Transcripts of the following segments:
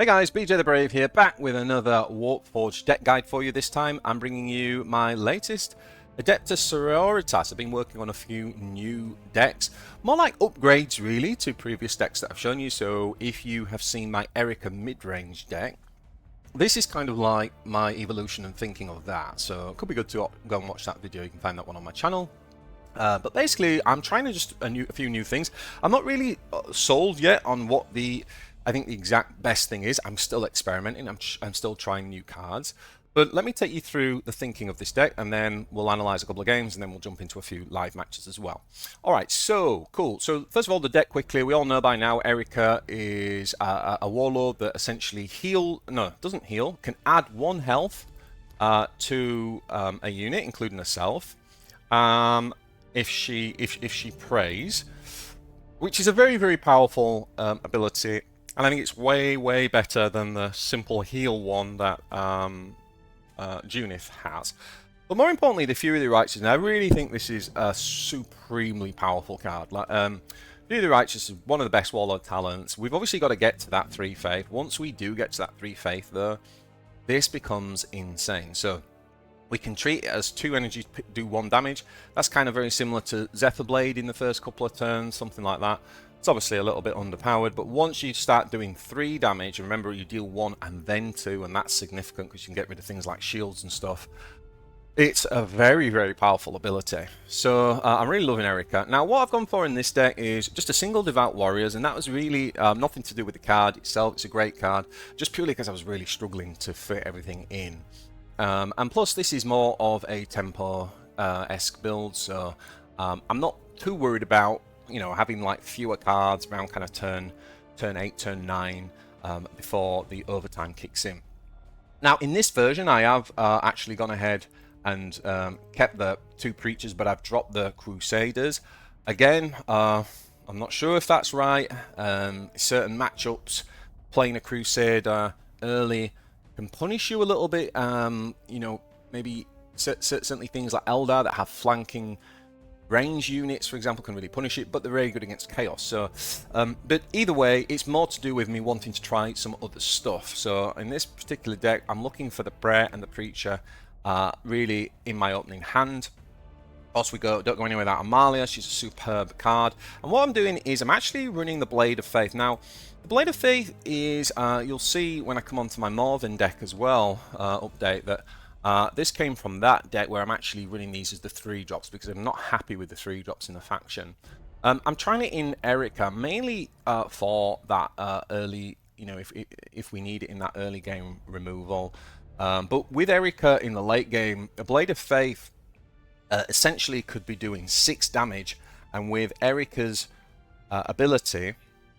Hey guys, bjthebrave here, back with another Warpforge deck guide for you. This time I'm bringing you my latest Adeptus Sororitas. I've been working on a few new decks, more like upgrades really to previous decks that I've shown you. So if you have seen my Erika mid-range deck, this is kind of like my evolution and thinking of that. So it could be good to go and watch that video. You can find that one on my channel. But basically I'm trying to just a few new things. I'm not really sold yet on what I think the exact best thing is. I'm still experimenting. I'm still trying new cards. But let me take you through the thinking of this deck, and then we'll analyze a couple of games, and then we'll jump into a few live matches as well. All right, so cool. So first of all, the deck quickly. We all know by now Erika is a warlord that essentially doesn't heal, can add 1 health to a unit, including herself, if she prays, which is a very, very powerful ability. And I think it's way, way better than the simple heal one that Junith has. But more importantly, the Fury of the Righteous. And I really think this is a supremely powerful card. Fury of the Righteous is one of the best Warlord talents. We've obviously got to get to that 3 faith. Once we do get to that 3 faith, though, this becomes insane. So we can treat it as 2 energy, do 1 damage. That's kind of very similar to Zephyrblade in the first couple of turns, something like that. It's obviously a little bit underpowered, but once you start doing 3 damage, remember you deal 1 and then 2, and that's significant because you can get rid of things like shields and stuff. It's a very, very powerful ability. So I'm really loving Erika. Now what I've gone for in this deck is just a single Devout Warriors, and that was really nothing to do with the card itself. It's a great card, just purely because I was really struggling to fit everything in. And plus this is more of a tempo-esque build, so I'm not too worried about having like fewer cards around kind of turn 8, turn 9 before the overtime kicks in. Now in this version I have actually gone ahead and kept the 2 preachers, but I've dropped the Crusaders. Again, I'm not sure if that's right. Certain matchups, playing a Crusader early can punish you a little bit. Maybe certainly things like Eldar that have flanking range units, for example, can really punish it, but they're very good against chaos. So but either way, it's more to do with me wanting to try some other stuff. So in this particular deck, I'm looking for the prayer and the preacher really in my opening hand. Of course, don't go anywhere without Amalia. She's a superb card, and what I'm doing is I'm actually running the Blade of Faith. Now the Blade of Faith is you'll see when I come onto my Morven deck as well, update that this came from that deck where I'm actually running these as the 3 drops because I'm not happy with the 3 drops in the faction. I'm trying it in Erika mainly for that early, if we need it in that early game removal. But with Erika in the late game, the Blade of Faith essentially could be doing 6 damage, and with Erika's ability,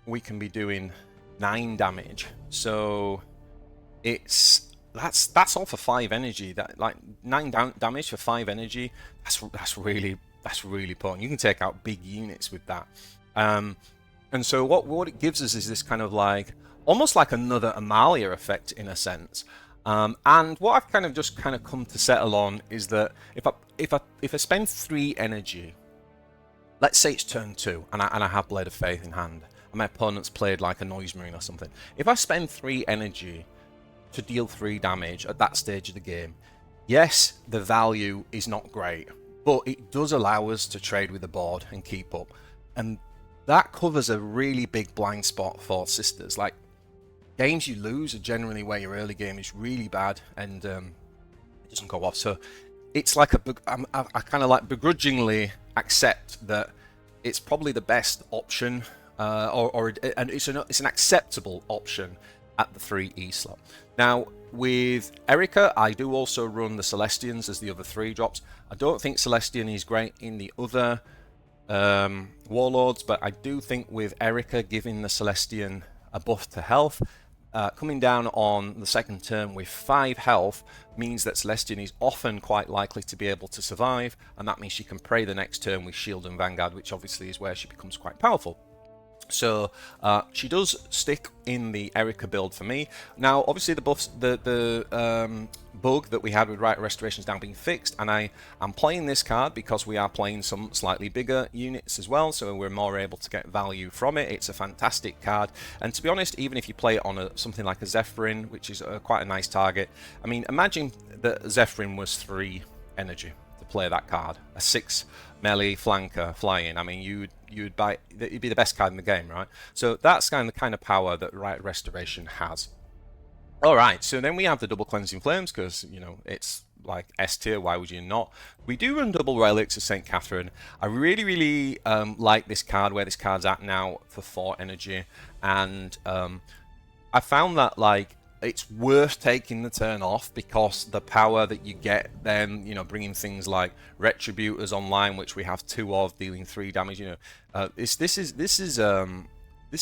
we can be doing 9 damage. So that's all for 5 energy. That like 9 damage for 5 energy. That's really potent. You can take out big units with that. And so what it gives us is this kind of like almost like another Amalia effect in a sense. And what I've kind of come to settle on is that if I spend 3 energy, let's say it's turn 2 and I have Blade of Faith in hand, and my opponent's played like a Noise Marine or something. If I spend 3 energy to deal 3 damage at that stage of the game, yes, the value is not great, but it does allow us to trade with the board and keep up, and that covers a really big blind spot for sisters. Like, games you lose are generally where your early game is really bad and it doesn't go off. So it's like I kind of like begrudgingly accept that it's probably the best option, and it's an acceptable option at the 3E slot. Now with Erika, I do also run the Celestians as the other 3 drops. I don't think Celestian is great in the other Warlords, but I do think with Erika giving the Celestian a buff to health, coming down on the second turn with 5 health means that Celestian is often quite likely to be able to survive, and that means she can pray the next turn with Shield and Vanguard, which obviously is where she becomes quite powerful. So she does stick in the Erika build for me. Now, obviously, the buffs, the bug that we had with Rite of Restoration is now being fixed, and I am playing this card because we are playing some slightly bigger units as well, so we're more able to get value from it. It's a fantastic card, and to be honest, even if you play it on something like a Zephyrim, which is quite a nice target. I mean, imagine that Zephyrim was 3 energy to play that card, a 6 melee flanker flying. I mean, you'd be the best card in the game, right? So that's kind of power that Rite of Restoration has. All right, so then we have the double cleansing flames because it's like S tier. Why would you not? We do run double relics of St. Katherine. I really like this card, where this card's at now for 4 energy, and I found that like it's worth taking the turn off because the power that you get then, bringing things like Retributors online, which we have 2 of, dealing 3 damage. This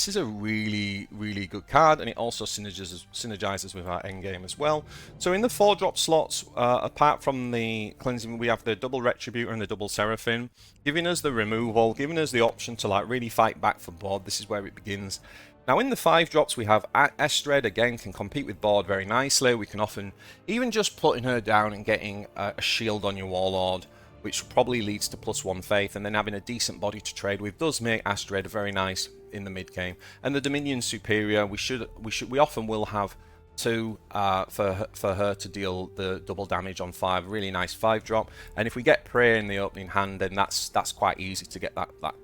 is a really good card, and it also synergizes with our endgame as well. So in the 4-drop slots, apart from the cleansing, we have the double Retributor and the double Seraphim, giving us the removal, giving us the option to like really fight back for board. This is where it begins. Now in the 5 drops we have Aestred, again can compete with board very nicely. We can often, even just putting her down and getting a shield on your Warlord, which probably leads to +1 faith, and then having a decent body to trade with does make Aestred very nice in the mid game. And the Dominion Superior, we often will have 2 for her to deal the double damage on 5. Really nice 5-drop, and if we get Prayer in the opening hand, then that's quite easy to get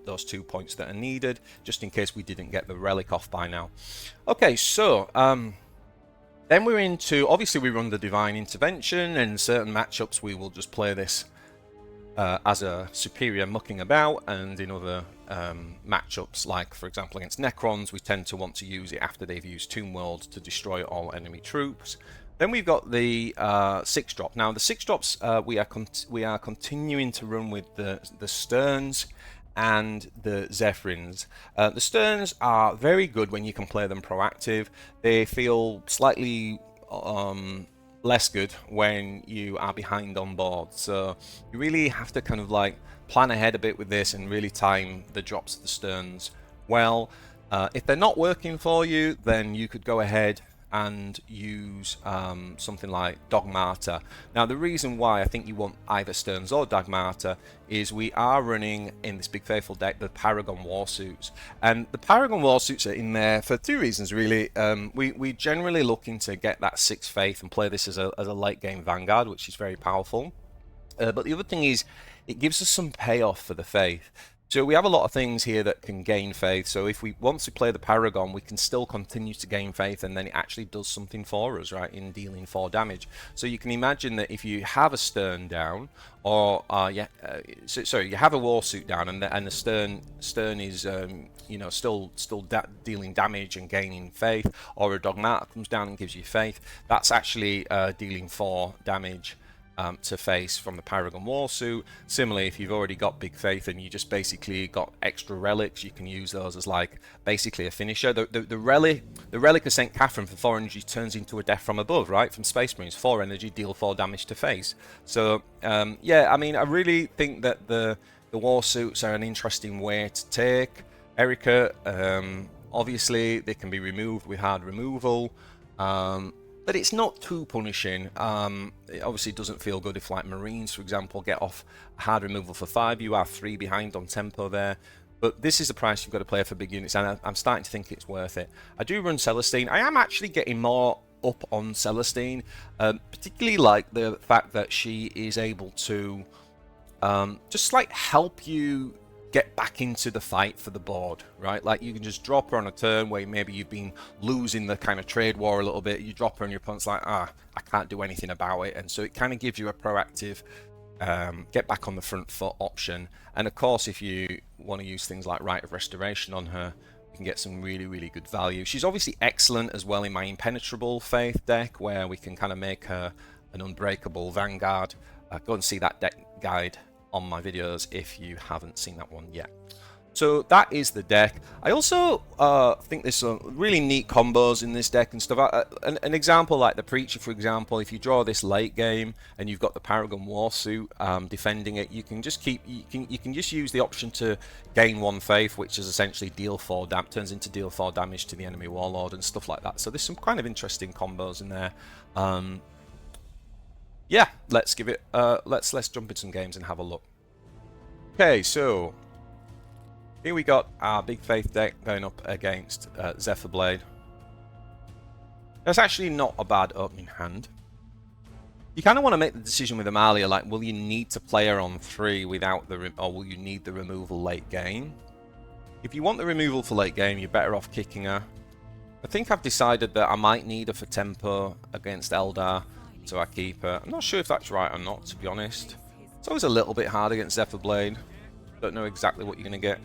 those 2 points that are needed, just in case we didn't get the relic off by now. Okay, so then we're into, obviously we run the Divine Intervention, and certain matchups we will just play this as a superior mucking about, and in other matchups, like for example against Necrons, we tend to want to use it after they've used Tomb World to destroy all enemy troops. Then we've got the 6-drop. Now the 6-drops we are continuing to run with the Sterns and the Zephyrims. The Sterns are very good when you can play them proactive. They feel slightly less good when you are behind on board, so you really have to kind of like plan ahead a bit with this and really time the drops of the Sterns well. If they're not working for you, then you could go ahead and use something like Dogmata. Now the reason why I think you want either Sterns or Dogmata is we are running in this Big Faithful deck the Paragon Warsuits, and the Paragon Warsuits are in there for 2 reasons really. We generally looking to get that 6 faith and play this as a late game Vanguard, which is very powerful, but the other thing is it gives us some payoff for the faith. So we have a lot of things here that can gain faith. So if we once we play the Paragon, we can still continue to gain faith, and then it actually does something for us, right, in dealing 4 damage. So you can imagine that if you have a Stern down, or sorry, you have a Warsuit down, and the Stern is still dealing damage and gaining faith, or a Dogmata comes down and gives you faith, that's actually dealing 4 damage to face from the Paragon Warsuit. Similarly, if you've already got big faith and you just basically got extra relics, you can use those as like basically a finisher. The relic of St. Katherine for 4 energy turns into a death from above, right? From Space Marines, 4 energy, deal 4 damage to face. So yeah, I mean, I really think that the Warsuits are an interesting way to take Erika. Obviously, they can be removed with hard removal. But it's not too punishing. It obviously doesn't feel good if, like, Marines, for example, get off hard removal for 5. You are 3 behind on tempo there. But this is the price you've got to play for big units, and I'm starting to think it's worth it. I do run Celestine. I am actually getting more up on Celestine, particularly like the fact that she is able to just, like, help you get back into the fight for the board, right? Like you can just drop her on a turn where maybe you've been losing the kind of trade war a little bit. You drop her and your opponent's like, I can't do anything about it. And so it kind of gives you a proactive get back on the front foot option. And of course, if you want to use things like Rite of Restoration on her, you can get some really good value. She's obviously excellent as well in my Impenetrable Faith deck, where we can kind of make her an unbreakable Vanguard. Go and see that deck guide on my videos if you haven't seen that one yet. So that is the deck. I also think there's some really neat combos in this deck and stuff. An example like the Preacher, for example, if you draw this late game and you've got the Paragon Warsuit defending it, you can just just use the option to gain 1 faith, which is essentially turns into deal 4 damage to the enemy Warlord and stuff like that. So there's some kind of interesting combos in there. Yeah, let's give it. Let's jump in some games and have a look. Okay, so here we got our Big Faith deck going up against Zephyrblade. That's actually not a bad opening hand. You kind of want to make the decision with Amalia, like, will you need to play her on 3 without or will you need the removal late game? If you want the removal for late game, you're better off kicking her. I think I've decided that I might need her for tempo against Eldar, so I keep her. I'm not sure if that's right or not, to be honest. It's always a little bit hard against Zephyrblade. Don't know exactly what you're going to get.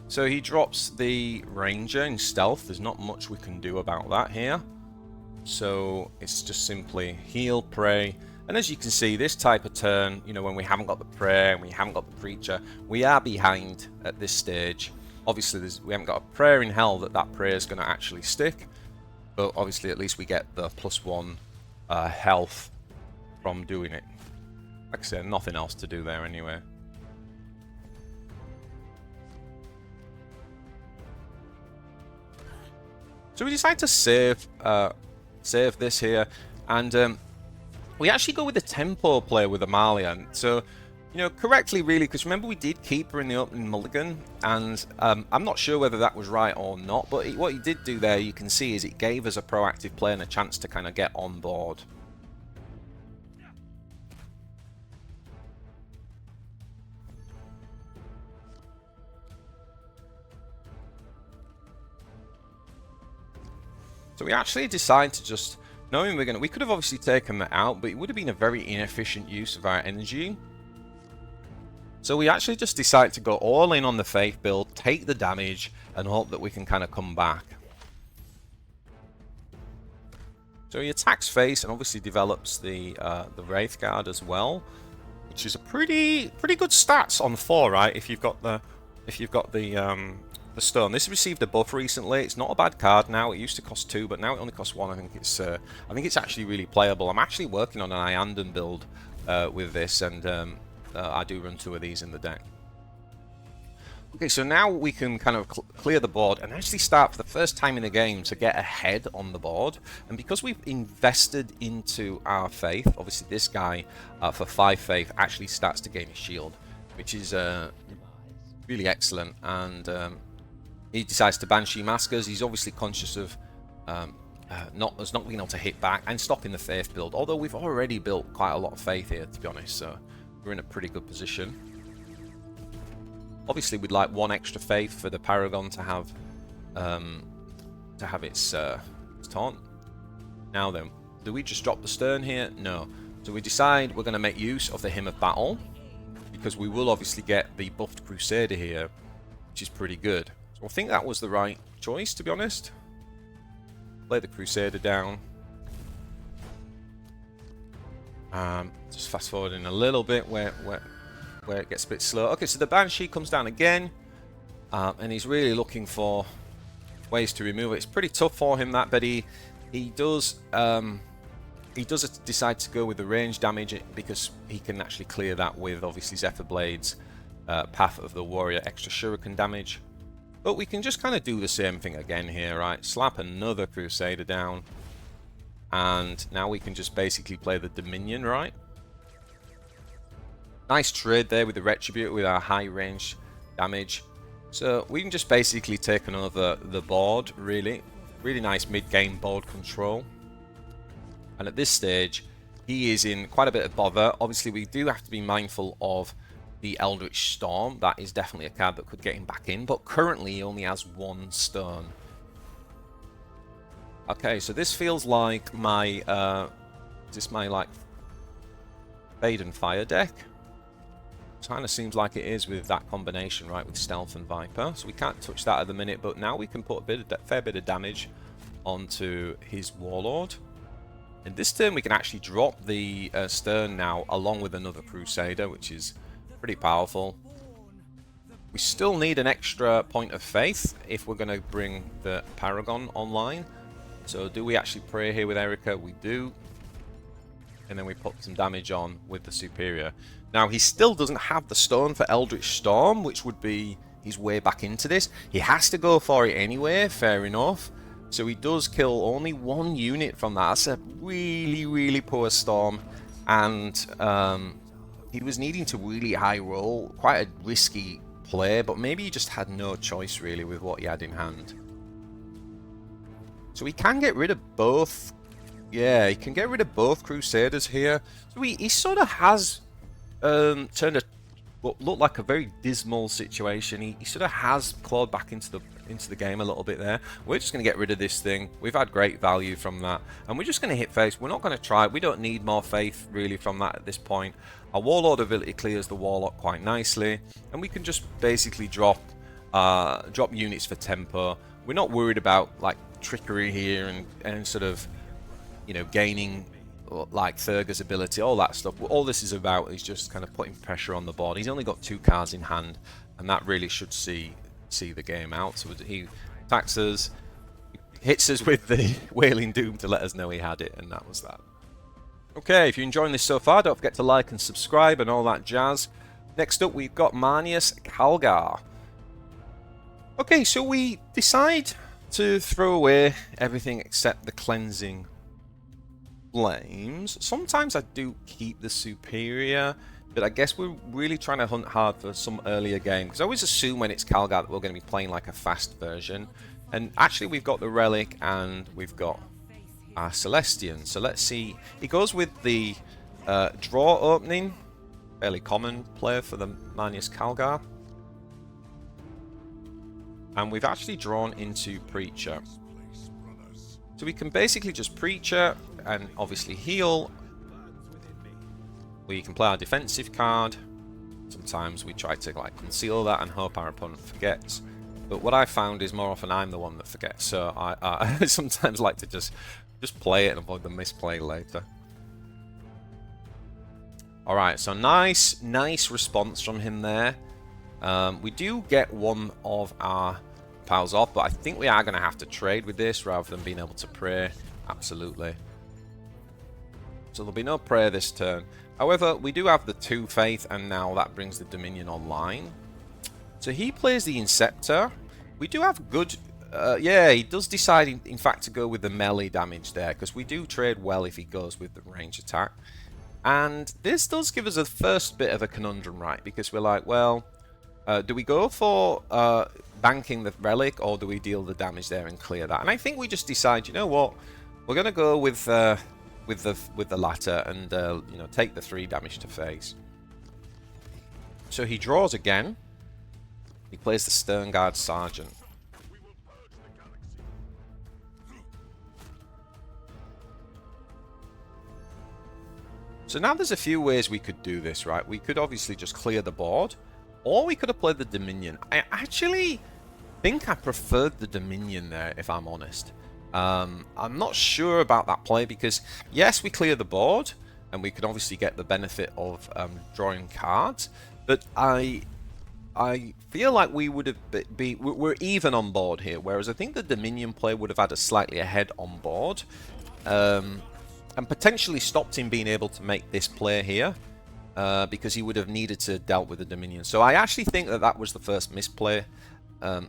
So he drops the Ranger in stealth. There's not much we can do about that here. So it's just simply heal, pray. And as you can see, this type of turn, you know, when we haven't got the prayer and we haven't got the Preacher, we are behind at this stage. Obviously, we haven't got a prayer in hell that prayer is going to actually stick. But obviously, at least we get the +1 health from doing it. Like I said, nothing else to do there anyway. So we decide to save this here, and we actually go with the tempo play with Amalia. So, you know, correctly really, because remember we did keep her in the opening mulligan, and I'm not sure whether that was right or not, but what he did do there, you can see, is it gave us a proactive play and a chance to kind of get on board. So we actually decide to just, knowing we could have obviously taken that out, but it would have been a very inefficient use of our energy. So we actually just decide to go all in on the Faith build, take the damage, and hope that we can kind of come back. So he attacks face and obviously develops the Wraith Guard as well, which is a pretty good stats on 4, right? If you've got the stone. This received a buff recently. It's not a bad card now. It used to cost 2, but now it only costs 1. I think it's actually really playable. I'm actually working on an Iandan build with this, and I do run 2 of these in the deck. Okay, so now we can kind of clear the board and actually start for the first time in the game to get ahead on the board. And because we've invested into our faith, obviously this guy for 5 faith actually starts to gain a shield, which is really excellent. And he decides to Banshee Maskers. He's obviously conscious of not being able to hit back and stopping the faith build, although we've already built quite a lot of faith here, to be honest, so we're in a pretty good position. Obviously we'd like 1 extra faith for the Paragon to have its taunt. Now then, do we just drop the Stern here? No. So we decide we're going to make use of the Hymn of Battle, because we will obviously get the buffed Crusader here, which is pretty good. So I think that was the right choice, to be honest. Lay the Crusader down. Just fast forwarding a little bit where it gets a bit slow. Okay, so the Banshee comes down again, and he's really looking for ways to remove it. It's pretty tough for him, that, but he does decide to go with the range damage because he can actually clear that with obviously Zephyrblades, Path of the Warrior, extra shuriken damage. But we can just kind of do the same thing again here, right? Slap another Crusader down. And now we can just basically play the Dominion, right? Nice trade there with the Retributor with our high range damage. So we can just basically take another the board, really. Really nice mid-game board control. And at this stage, he is in quite a bit of bother. Obviously, we do have to be mindful of the Eldritch Storm. That is definitely a card that could get him back in, but currently he only has 1 stone. Okay, so this feels like my is this my like Fade and Fire deck? Kind of seems like it is with that combination, right, with Stealth and Viper. So we can't touch that at the minute, but now we can put a fair bit of damage onto his Warlord. In this turn, we can actually drop the Stern now, along with another Crusader, which is pretty powerful. We still need an extra point of faith if we're going to bring the Paragon online. So do we actually pray here with Erika? We do. And then we put some damage on with the Superior. Now, he still doesn't have the stone for Eldritch Storm, which would be his way back into this. He has to go for it anyway, fair enough. So he does kill only 1 unit from that. That's a really, really poor storm. And he was needing to really high roll. Quite a risky play, but maybe he just had no choice really with what he had in hand. So he can get rid of both. Yeah, he can get rid of both Crusaders here. So he sort of has turned what looked like a very dismal situation. He sort of has clawed back into the game a little bit there. We're just going to get rid of this thing. We've had great value from that, and we're just going to hit face. We're not going to try. We don't need more faith really from that at this point. Our Warlord ability clears the Warlock quite nicely, and we can just basically drop units for tempo. We're not worried about like trickery here and sort of, you know, gaining like Thurga's ability, all that stuff. All this is about is just kind of putting pressure on the board. He's only got 2 cards in hand, and that really should see the game out. So he attacks us, hits us with the Wailing Doom to let us know he had it, and that was that. Okay, if you're enjoying this so far, don't forget to like and subscribe and all that jazz. Next up, we've got Manius Calgar. Okay, so we decide to throw away everything except the cleansing flames. Sometimes I do keep the Superior, but I guess we're really trying to hunt hard for some earlier game, because I always assume when it's Calgar that we're going to be playing like a fast version. And actually we've got the Relic and we've got our Celestian. So let's see. He goes with the draw opening, fairly common player for the Manius Calgar. And we've actually drawn into Preacher. So we can basically just Preacher and obviously heal. We can play our defensive card. Sometimes we try to like conceal that and hope our opponent forgets. But what I found is more often I'm the one that forgets. So I sometimes like to just play it and avoid the misplay later. Alright, so nice response from him there. We do get one of our pals off, but I think we are going to have to trade with this rather than being able to pray. Absolutely. So there'll be no prayer this turn. However, we do have the 2 faith, and now that brings the Dominion online. So he plays the Inceptor. We do have good... yeah, he does decide, in fact, to go with the melee damage there, because we do trade well if he goes with the range attack. And this does give us a first bit of a conundrum, right? Because we're like, well, do we go for banking the Relic, or do we deal the damage there and clear that? And I think we just decide, you know what, we're going to go with the latter and you know, take the 3 damage to face. So he draws again. He plays the Sternguard Sergeant. So now there's a few ways we could do this, right? We could obviously just clear the board, or we could have played the Dominion. I actually think I preferred the Dominion there, if I'm honest. I'm not sure about that play, because yes, we clear the board and we can obviously get the benefit of drawing cards, but I feel like we would have we're even on board here, whereas I think the Dominion play would have had us slightly ahead on board, and potentially stopped him being able to make this play here, because he would have needed to dealt with the Dominion. So I actually think that was the first misplay.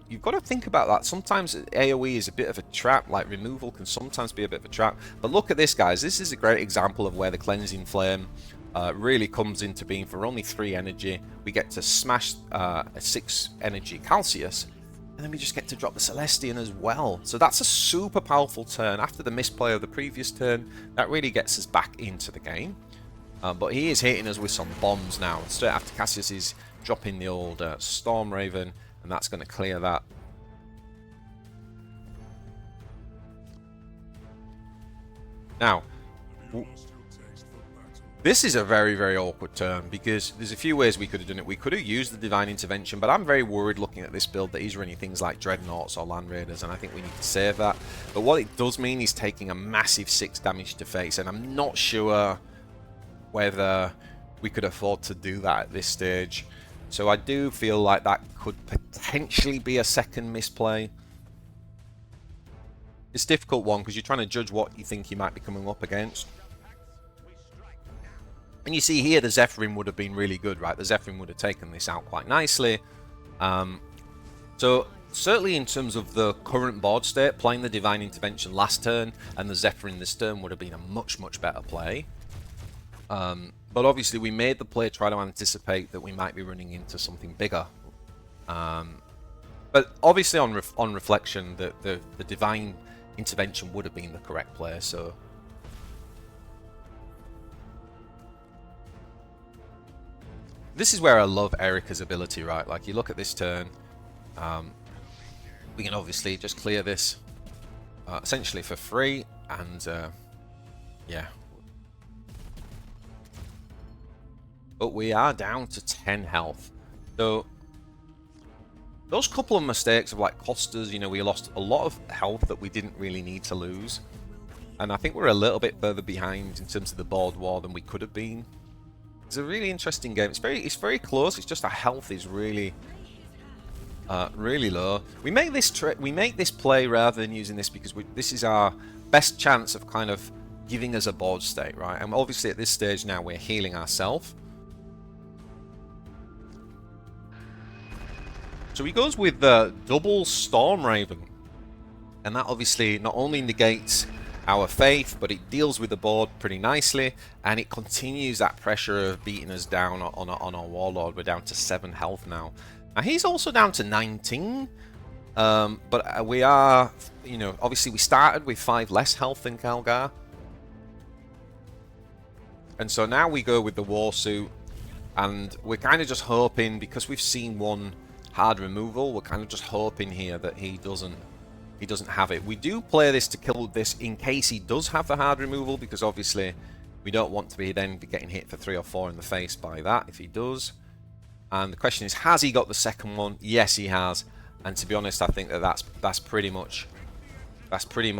You've got to think about that. Sometimes AoE is a bit of a trap, like removal can sometimes be a bit of a trap. But look at this, guys. This is a great example of where the Cleansing Flame really comes into being. For only 3 energy, we get to smash a 6 energy Calcius, and then we just get to drop the Celestian as well. So that's a super powerful turn. After the misplay of the previous turn, that really gets us back into the game. But he is hitting us with some bombs now. Straight after Cassius is dropping the old Storm Raven, and that's going to clear that. Now, this is a very, very awkward turn, because there's a few ways we could have done it. We could have used the Divine Intervention, but I'm very worried looking at this build that he's running things like Dreadnoughts or Land Raiders, and I think we need to save that. But what it does mean is taking a massive 6 damage to face, and I'm not sure whether we could afford to do that at this stage. So I do feel like that could potentially be a second misplay. It's a difficult one because you're trying to judge what you think you might be coming up against. And you see here the Zephyrim would have been really good, right? The Zephyrim would have taken this out quite nicely. So certainly in terms of the current board state, playing the Divine Intervention last turn and the Zephyrim this turn would have been a much better play. But obviously we made the play try to anticipate that we might be running into something bigger. But obviously on reflection, the Divine Intervention would have been the correct play. So this is where I love Erika's ability, right? Like you look at this turn, we can obviously just clear this essentially for free, and yeah. But we are down to 10 health. So those couple of mistakes have like cost us, you know, we lost a lot of health that we didn't really need to lose. And I think we're a little bit further behind in terms of the board war than we could have been. It's a really interesting game. It's very close. It's just our health is really really low. We make this play rather than using this because this is our best chance of kind of giving us a board state, right? And obviously at this stage now we're healing ourselves. So he goes with the double Storm Raven, and that obviously not only negates our faith, but it deals with the board pretty nicely, and it continues that pressure of beating us down on our Warlord. We're down to 7 health now. Now he's also down to 19, but we are, you know, obviously we started with 5 less health than Calgar, and so now we go with the Warsuit, and we're kind of just hoping, because we've seen one hard removal, we're kind of just hoping here that he doesn't have it. We do play this to kill this in case he does have the hard removal, because obviously we don't want to be then getting hit for 3 or 4 in the face by that if he does. And the question is, has he got the second one? Yes, he has. And to be honest, I think that's pretty much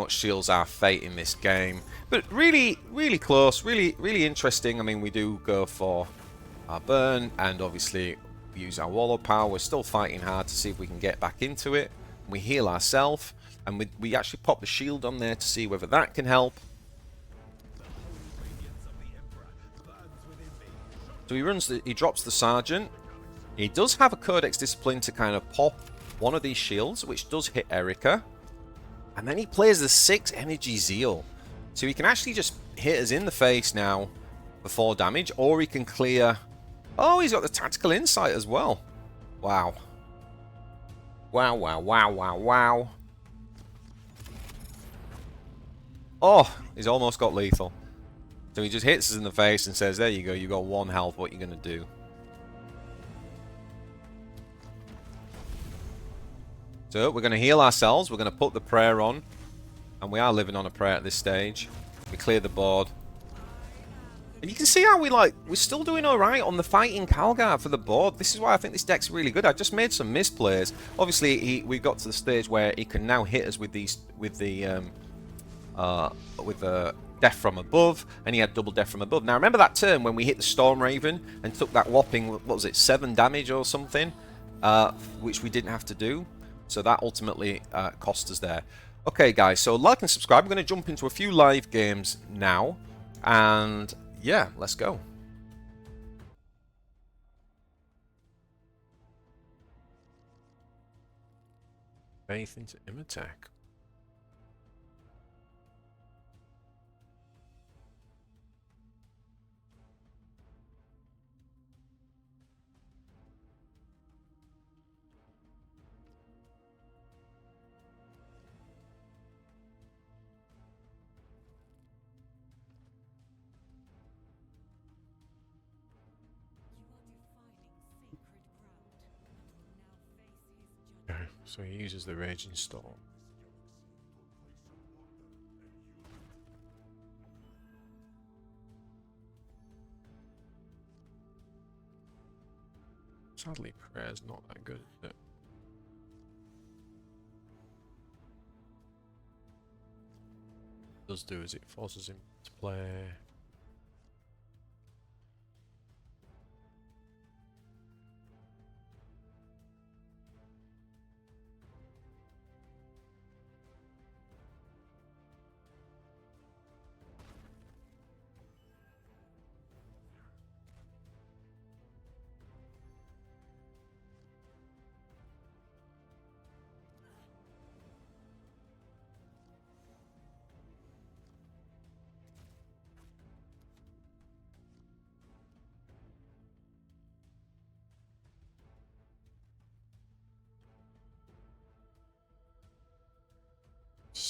seals our fate in this game. But really close, really interesting. I mean, we do go for our burn, and obviously we use our Warlord power. We're still fighting hard to see if we can get back into it. We heal ourselves, and we actually pop the shield on there to see whether that can help. So he drops the Sergeant. He does have a Codex Discipline to kind of pop one of these shields, which does hit Erika. And then he plays the 6 Energy Zeal. So he can actually just hit us in the face now for 4 damage, or he can clear... Oh, he's got the Tactical Insight as well. Wow. Wow. Oh, he's almost got lethal. So he just hits us in the face and says, there you go, you got 1 health, what are you going to do? So we're going to heal ourselves, we're going to put the prayer on, and we are living on a prayer at this stage. We clear the board. And you can see how we're still doing alright on the fighting Calgar for the board. This is why I think this deck's really good. I just made some misplays. Obviously, we got to the stage where he can now hit us with the death from above, and he had double death from above. Now remember that turn when we hit the Storm Raven and took that whopping, what was it, 7 damage or something, which we didn't have to do. So that ultimately cost us there. Okay, guys, so like and subscribe. I'm going to jump into a few live games now, and yeah, let's go. Faith into Imotekh. So he uses the Raging Storm. Sadly, prayer's not that good, is it? What it does do is it forces him to play.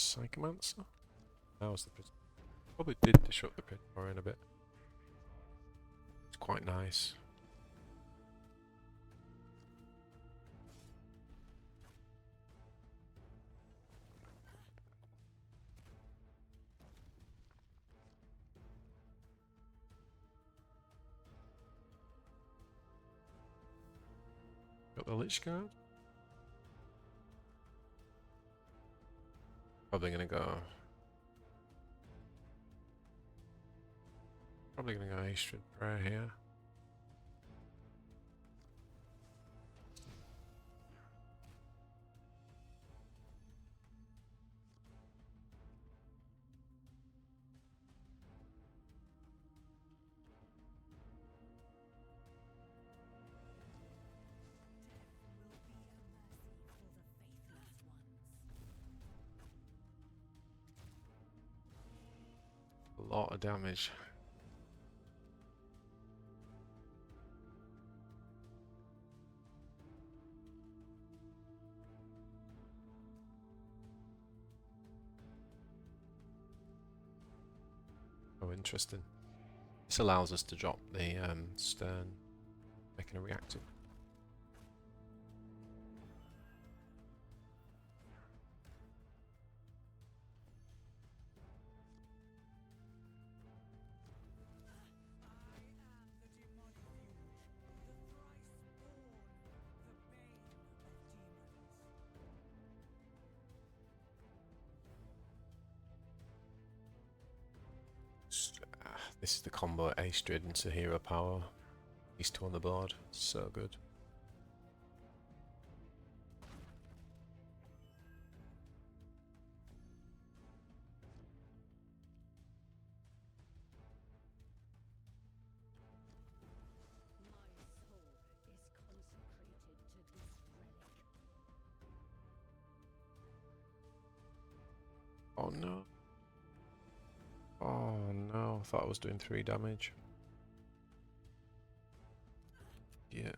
Psychomancer? That was the pit. Probably did disrupt the pit in a bit. It's quite nice. Got the Lich Guard. Probably gonna go. Probably gonna go Aestred-Thurga here. A lot of damage. Oh, interesting. This allows us to drop the Stern, making a reactive. This is the combo Aestred into hero power. These two on the board. So good. Oh no. Oh no, I thought I was doing 3 damage. Yeah.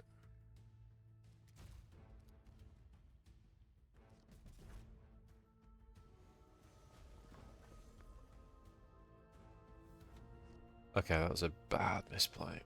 Okay, that was a bad misplay.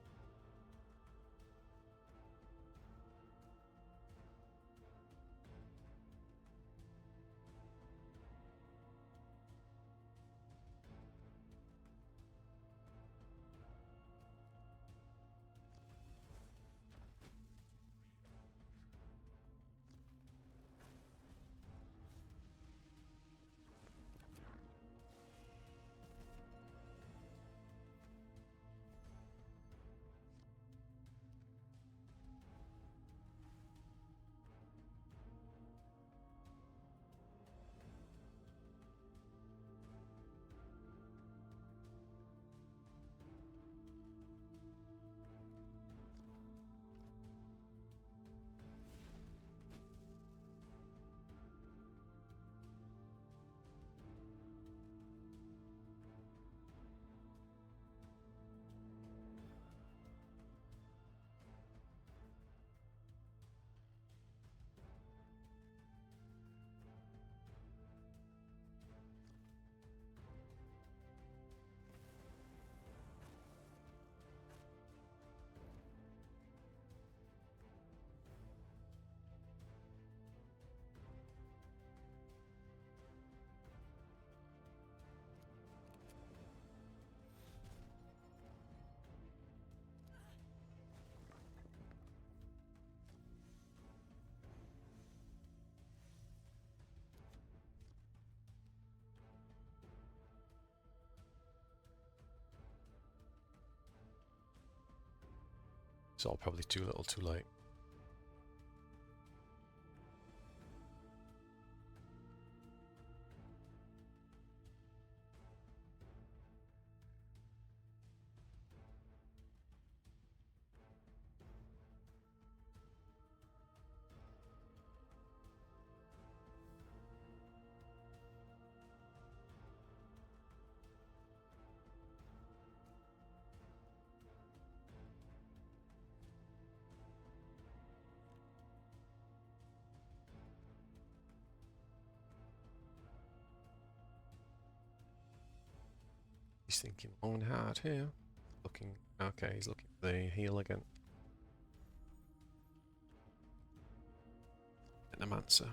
It's all probably too little too late. He's thinking long and hard here. Looking, okay, he's looking for the heal again. Necromancer.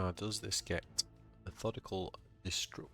Now, does this get methodical destruct?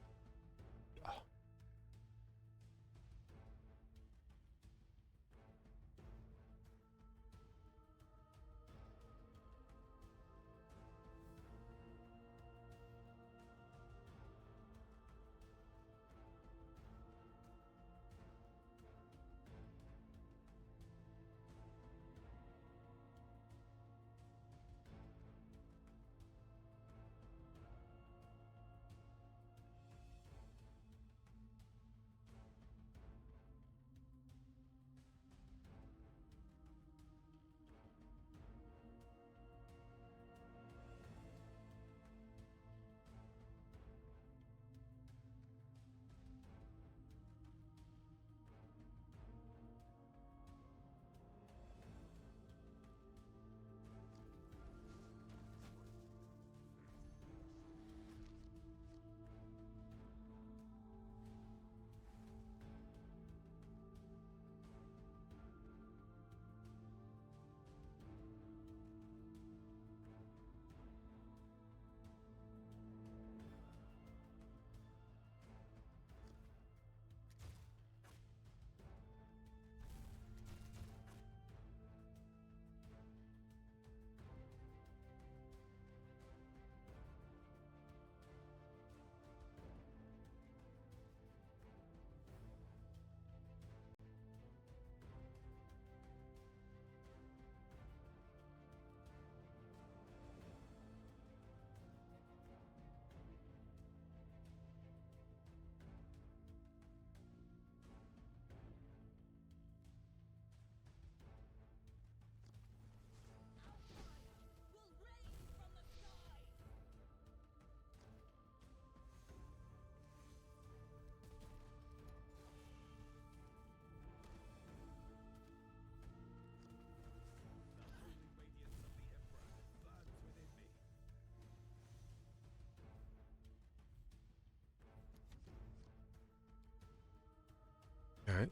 Alright.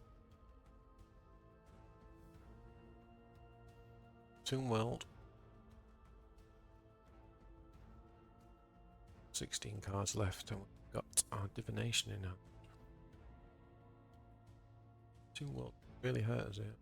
Tomb World. 16 cards left and we've got our divination in now. Tomb World really hurt us here.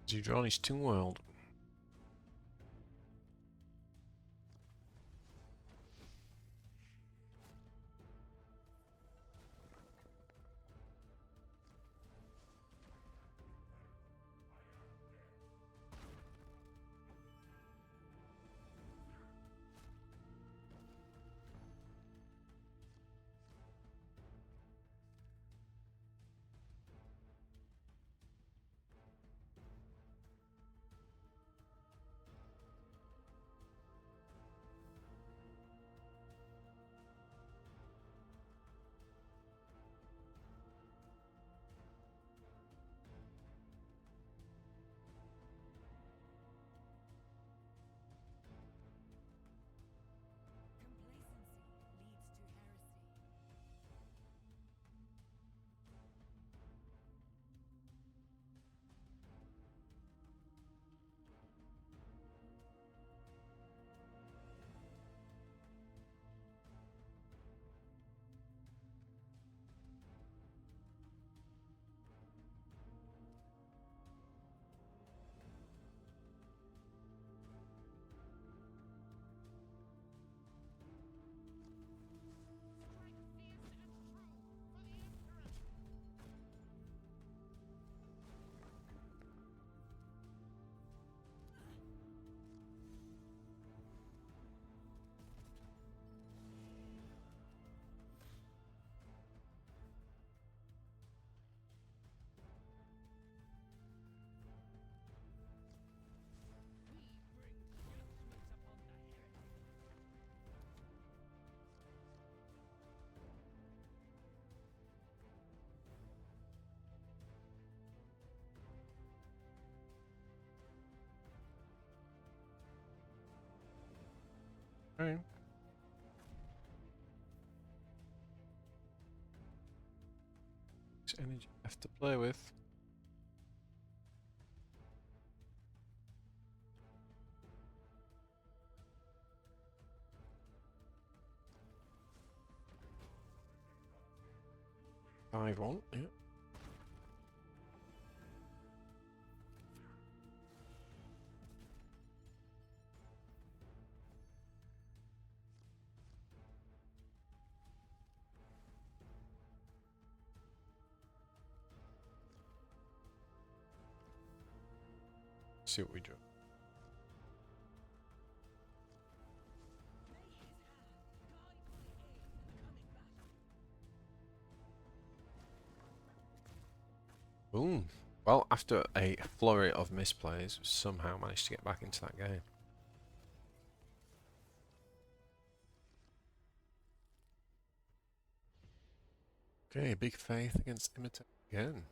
Has he drawn his Toon World? Right. It's energy left to play with. Five on, yeah. See what we do. Boom. Well, after a flurry of misplays, somehow managed to get back into that game. Okay, big faith against Imotekh again.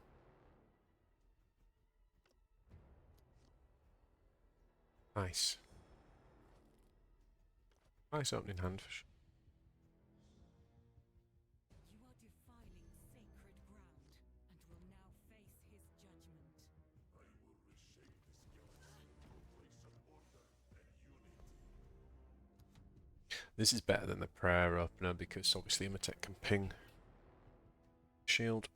Nice. Nice opening hand for sure. You are defiling sacred ground and will now face his judgment. I will reshape this galaxy to a place of order and unity. This is better than the prayer opener because obviously Imotekh can ping shield.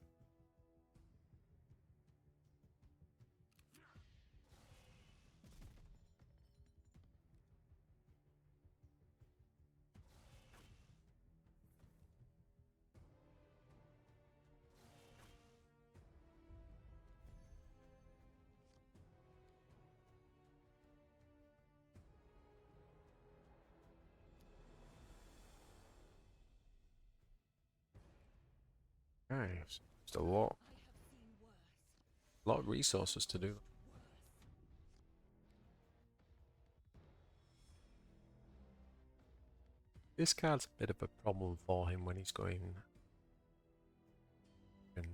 Okay, just a lot of resources to do. This card's a bit of a problem for him when he's going and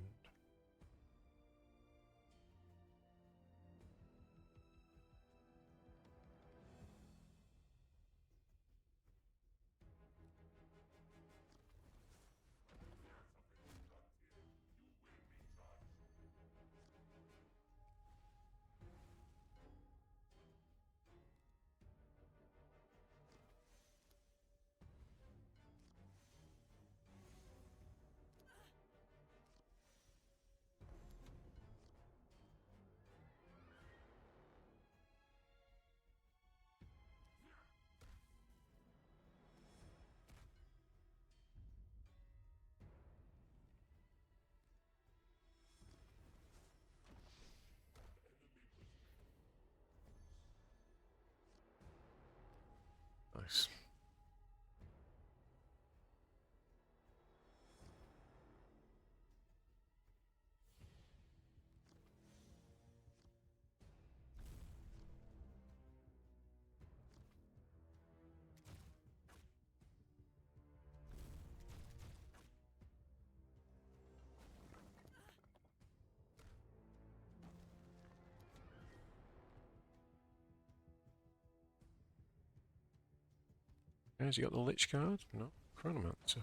Nice. Has he got the Lich card? No. Chronomancer.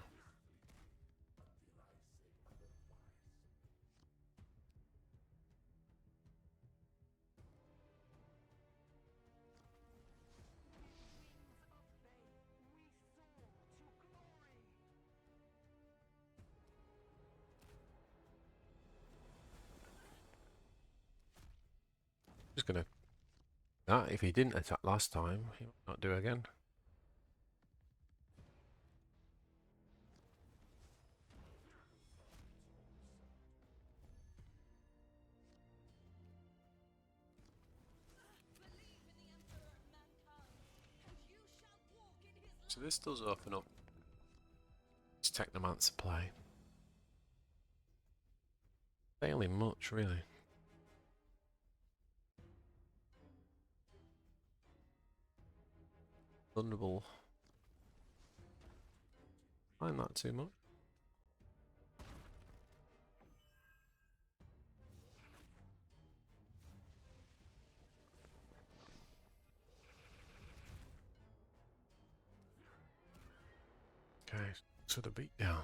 Just gonna... That, if he didn't attack last time, he might not do again. So this does open up his Technomancer play. Fairly much, really. Thunderbolt. Find that too much. Okay, so the beat down.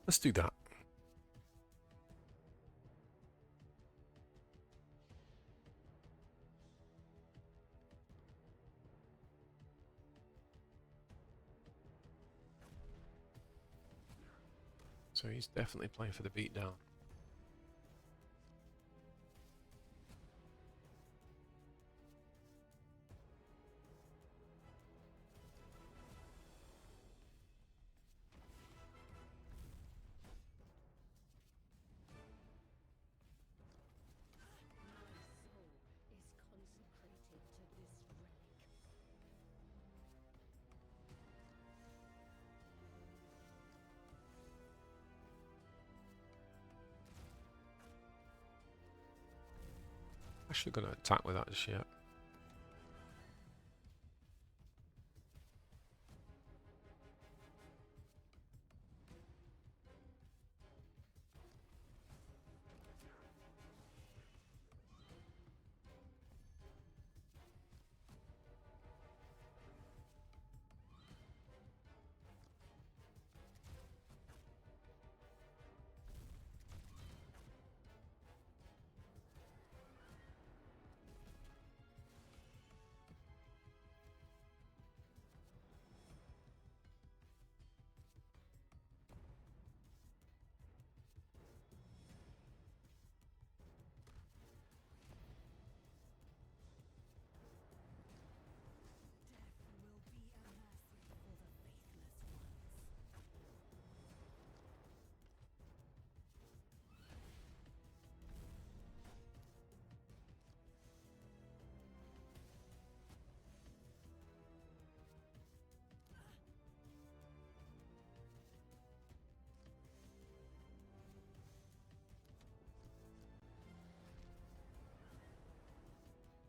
Let's do that. So he's definitely playing for the beatdown. Actually gonna attack with that just yet.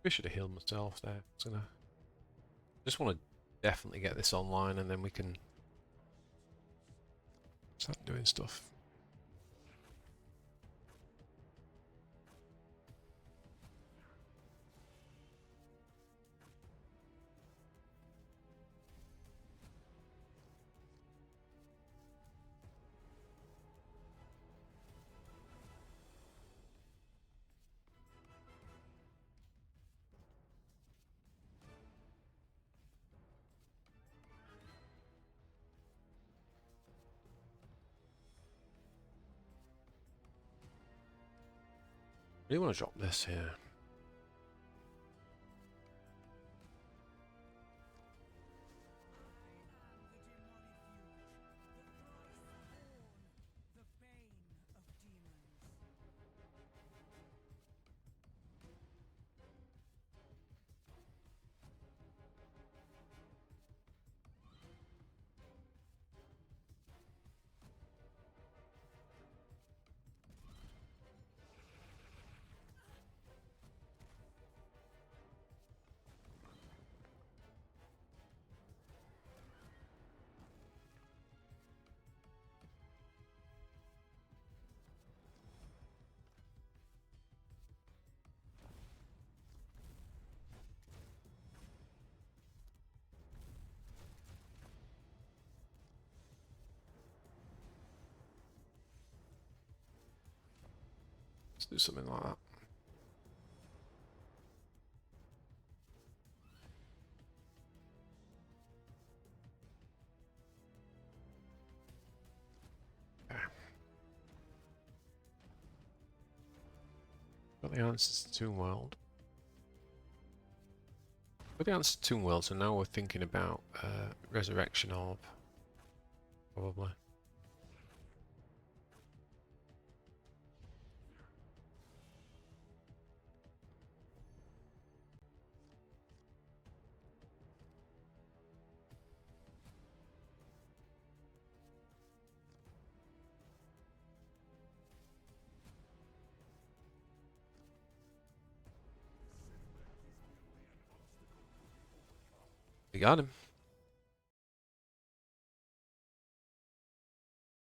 I should have healed myself there. Just want to definitely get this online and then we can start doing stuff. really want to drop this here. Let's do something like that. Okay. Got the answers to Tomb World. Got the answer to Tomb World, so now we're thinking about Resurrection Orb. Probably. We got him.